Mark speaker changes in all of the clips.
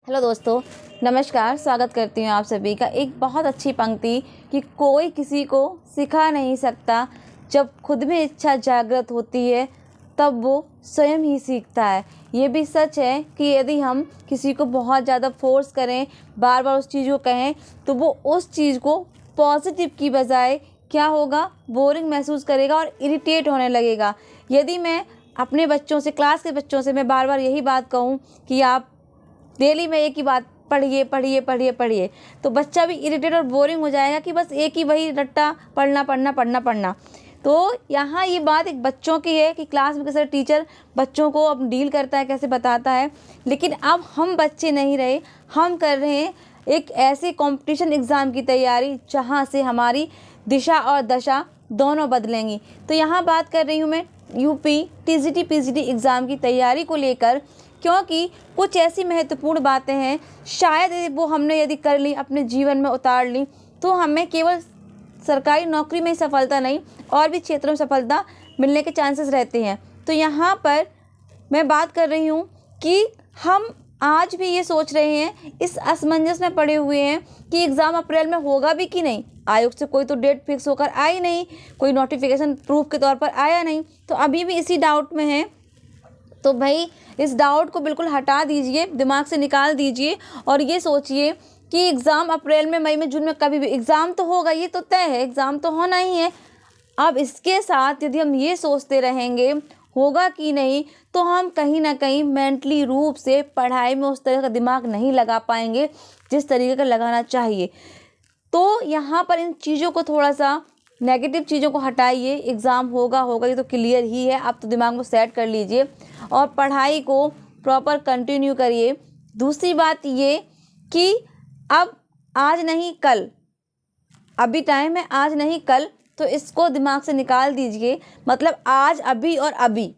Speaker 1: Hello दोस्तों, नमस्कार। स्वागत करती हूँ आप सभी का। एक बहुत अच्छी पंक्ति कि कोई किसी को सिखा नहीं सकता, जब खुद में इच्छा जागृत होती है तब वो स्वयं ही सीखता है। ये भी सच है कि यदि हम किसी को बहुत ज़्यादा फोर्स करें, बार बार उस चीज़ को कहें, तो वो उस चीज़ को पॉजिटिव की बजाय क्या होगा, बोरिंग महसूस करेगा और इरिटेट होने लगेगा। यदि मैं अपने बच्चों से, क्लास के बच्चों से मैं बार बार यही बात कहूँ कि आप डेली में एक ही बात पढ़िए पढ़िए पढ़िए पढ़िए, तो बच्चा भी इरिटेट और बोरिंग हो जाएगा कि बस एक ही वही रट्टा पढ़ना पढ़ना पढ़ना पढ़ना। तो यहाँ ये बात एक बच्चों की है कि क्लास में कैसे टीचर बच्चों को अब डील करता है, कैसे बताता है। लेकिन अब हम बच्चे नहीं रहे, हम कर रहे हैं एक ऐसे कंपटीशन एग्ज़ाम की तैयारी जहाँ से हमारी दिशा और दशा दोनों बदलेंगी। तो यहाँ बात कर रही हूँ मैं यूपी टीजीटी पीजीटी एग्ज़ाम की तैयारी को लेकर, क्योंकि कुछ ऐसी महत्वपूर्ण बातें हैं, शायद वो हमने यदि कर ली, अपने जीवन में उतार ली, तो हमें केवल सरकारी नौकरी में ही सफलता नहीं, और भी क्षेत्रों में सफलता मिलने के चांसेस रहते हैं। तो यहाँ पर मैं बात कर रही हूँ कि हम आज भी ये सोच रहे हैं, इस असमंजस में पड़े हुए हैं कि एग्ज़ाम अप्रैल में होगा भी कि नहीं। आयोग से कोई तो डेट फिक्स होकर आई नहीं, कोई नोटिफिकेशन प्रूफ के तौर पर आया नहीं, तो अभी भी इसी डाउट में है। तो भाई इस डाउट को बिल्कुल हटा दीजिए, दिमाग से निकाल दीजिए और ये सोचिए कि एग्ज़ाम अप्रैल में, मई में, जून में, कभी भी एग्ज़ाम तो होगा, ये तो तय है, एग्ज़ाम तो होना ही है। अब इसके साथ यदि हम ये सोचते रहेंगे होगा कि नहीं, तो हम कहीं ना कहीं मेंटली रूप से पढ़ाई में उस तरह का दिमाग नहीं लगा पाएंगे जिस तरीके का लगाना चाहिए। तो यहाँ पर इन चीज़ों को थोड़ा सा, नेगेटिव चीज़ों को हटाइए। एग्ज़ाम होगा होगा ये तो क्लियर ही है, आप तो दिमाग में सेट कर लीजिए और पढ़ाई को प्रॉपर कंटिन्यू करिए। दूसरी बात ये कि अब आज नहीं कल, अभी टाइम है, आज नहीं कल, तो इसको दिमाग से निकाल दीजिए। मतलब आज, अभी और अभी,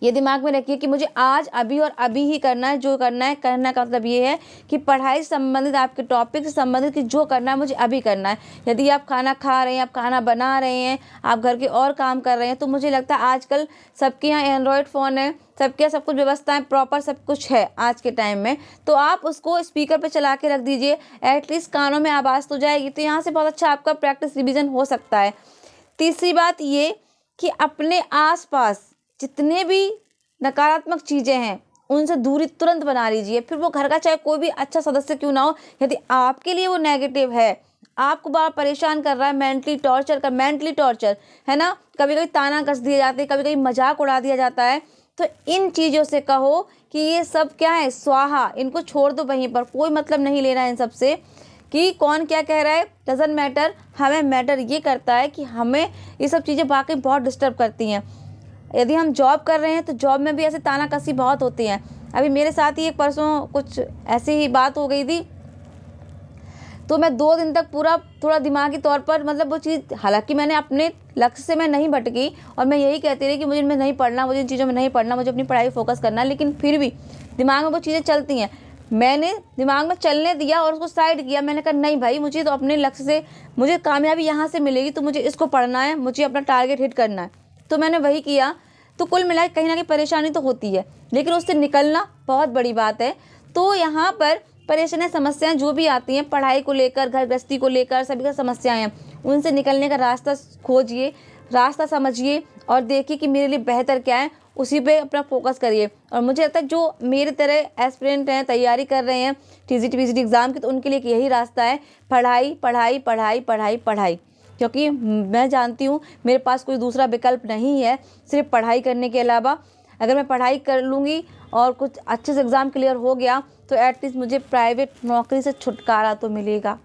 Speaker 1: ये दिमाग में रखिए कि मुझे आज, अभी और अभी ही करना है। जो करना है, करना का मतलब ये है कि पढ़ाई से संबंधित, आपके टॉपिक से संबंधित कि जो करना है मुझे अभी करना है। यदि आप खाना खा रहे हैं, आप खाना बना रहे हैं, आप घर के और काम कर रहे हैं, तो मुझे लगता है आजकल सबके यहाँ एंड्रॉयड फ़ोन है, सबके यहाँ सब कुछ व्यवस्थाएं प्रॉपर सब कुछ है आज के टाइम में, तो आप उसको स्पीकर पर चला के रख दीजिए। एटलीस्ट कानों में आवाज़ तो जाएगी, तो यहाँ से बहुत अच्छा आपका प्रैक्टिस रिविज़न हो सकता है। तीसरी बात ये कि अपने आसपास जितने भी नकारात्मक चीज़ें हैं उनसे दूरी तुरंत बना लीजिए। फिर वो घर का चाहे कोई भी अच्छा सदस्य क्यों ना हो, यदि आपके लिए वो नेगेटिव है, आपको बार परेशान कर रहा है, मेंटली टॉर्चर है ना, कभी कभी ताना कस दिए जाते हैं, कभी कभी मजाक उड़ा दिया जाता है, तो इन चीज़ों से कहो कि ये सब क्या है, स्वाहा, इनको छोड़ दो वहीं पर, कोई मतलब नहीं लेना इन सब से कि कौन क्या कह रहा है, डजंट मैटर। हमें मैटर ये करता है कि हमें ये सब चीज़ें वाकई बहुत डिस्टर्ब करती हैं। यदि हम जॉब कर रहे हैं तो जॉब में भी ऐसे ताना कसी बहुत होती हैं। अभी मेरे साथ ही एक परसों कुछ ऐसी ही बात हो गई थी, तो मैं 2 दिन तक पूरा थोड़ा दिमागी तौर पर, मतलब वो चीज़, हालांकि मैंने अपने लक्ष्य से मैं नहीं भटकी और मैं यही कहती रही कि मुझे इनमें नहीं पढ़ना, मुझे इन चीज़ों में नहीं पढ़ना, मुझे अपनी पढ़ाई फोकस करना है, लेकिन फिर भी दिमाग में वो चीज़ें चलती हैं। मैंने दिमाग में चलने दिया और उसको साइड किया। मैंने कहा नहीं भाई, मुझे तो अपने लक्ष्य से, मुझे कामयाबी यहाँ से मिलेगी, तो मुझे इसको पढ़ना है, मुझे अपना टारगेट हिट करना है, तो मैंने वही किया। तो कुल मिला कहीं ना कहीं परेशानी तो होती है, लेकिन उससे निकलना बहुत बड़ी बात है। तो यहाँ पर परेशानियाँ, समस्याएं जो भी आती हैं पढ़ाई को लेकर, घर गृहस्थी को लेकर, सभी का समस्याएं हैं, उनसे निकलने का रास्ता खोजिए, रास्ता समझिए और देखिए कि मेरे लिए बेहतर क्या है, उसी पे अपना फोकस करिए। और मुझे लगता है जो मेरे तरह एस्पिरेंट हैं, तैयारी कर रहे हैं टीजीटी पीजीटी एग्ज़ाम की, तो उनके लिए यही रास्ता है, पढ़ाई पढ़ाई पढ़ाई पढ़ाई पढ़ाई। क्योंकि मैं जानती हूँ मेरे पास कोई दूसरा विकल्प नहीं है सिर्फ पढ़ाई करने के अलावा। अगर मैं पढ़ाई कर लूँगी और कुछ अच्छे से एग्ज़ाम क्लियर हो गया, तो एटलीस्ट मुझे प्राइवेट नौकरी से छुटकारा तो मिलेगा।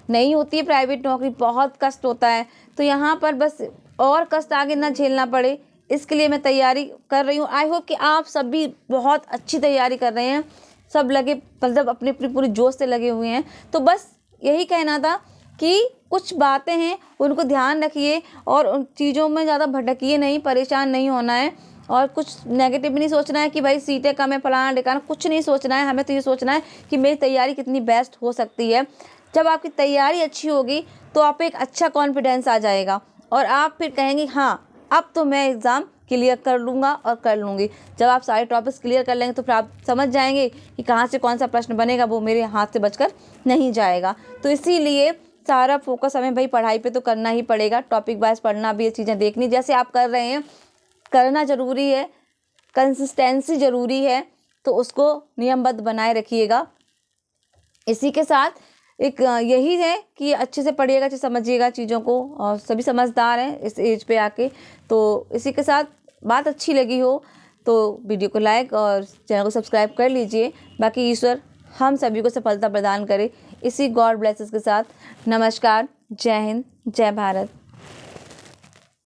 Speaker 1: नहीं होती है प्राइवेट नौकरी, बहुत कष्ट होता है। तो यहाँ पर बस और कष्ट आगे ना झेलना पड़े, इसके लिए मैं तैयारी कर रही हूँ। आई होप कि आप सभी बहुत अच्छी तैयारी कर रहे हैं, सब लगे, मतलब अपनी अपनी पूरी जोश से लगे हुए हैं। तो बस यही कहना था कि कुछ बातें हैं उनको ध्यान रखिए और उन चीज़ों में ज़्यादा भटकिए नहीं, परेशान नहीं होना है और कुछ नेगेटिव भी नहीं सोचना है कि भाई सीटें कम है, फलाना ढिकाना, कुछ नहीं सोचना है। हमें तो ये सोचना है कि मेरी तैयारी कितनी बेस्ट हो सकती है। जब आपकी तैयारी अच्छी होगी तो आप एक अच्छा कॉन्फिडेंस आ जाएगा और आप फिर कहेंगे हाँ अब तो मैं एग्ज़ाम क्लियर कर लूँगा और कर लूँगी। जब आप सारे टॉपिक्स क्लियर कर लेंगे तो फिर आप समझ जाएंगे कि कहाँ से कौन सा प्रश्न बनेगा, वो मेरे हाथ से बचकर नहीं जाएगा। तो इसीलिए सारा फोकस हमें भाई पढ़ाई पे तो करना ही पड़ेगा। टॉपिक वाइज पढ़ना भी, ये चीज़ें देखनी जैसे आप कर रहे हैं, करना ज़रूरी है, कंसिस्टेंसी ज़रूरी है, तो उसको नियमबद्ध बनाए रखिएगा। इसी के साथ एक यही है कि अच्छे से पढ़िएगा, अच्छे समझिएगा चीज़ों को, और सभी समझदार हैं इस एज पे आके। तो इसी के साथ बात अच्छी लगी हो तो वीडियो को लाइक और चैनल को सब्सक्राइब कर लीजिए। बाकी ईश्वर हम सभी को सफलता प्रदान करे। इसी गॉड ब्लेसेस के साथ नमस्कार, जय हिंद, जय भारत।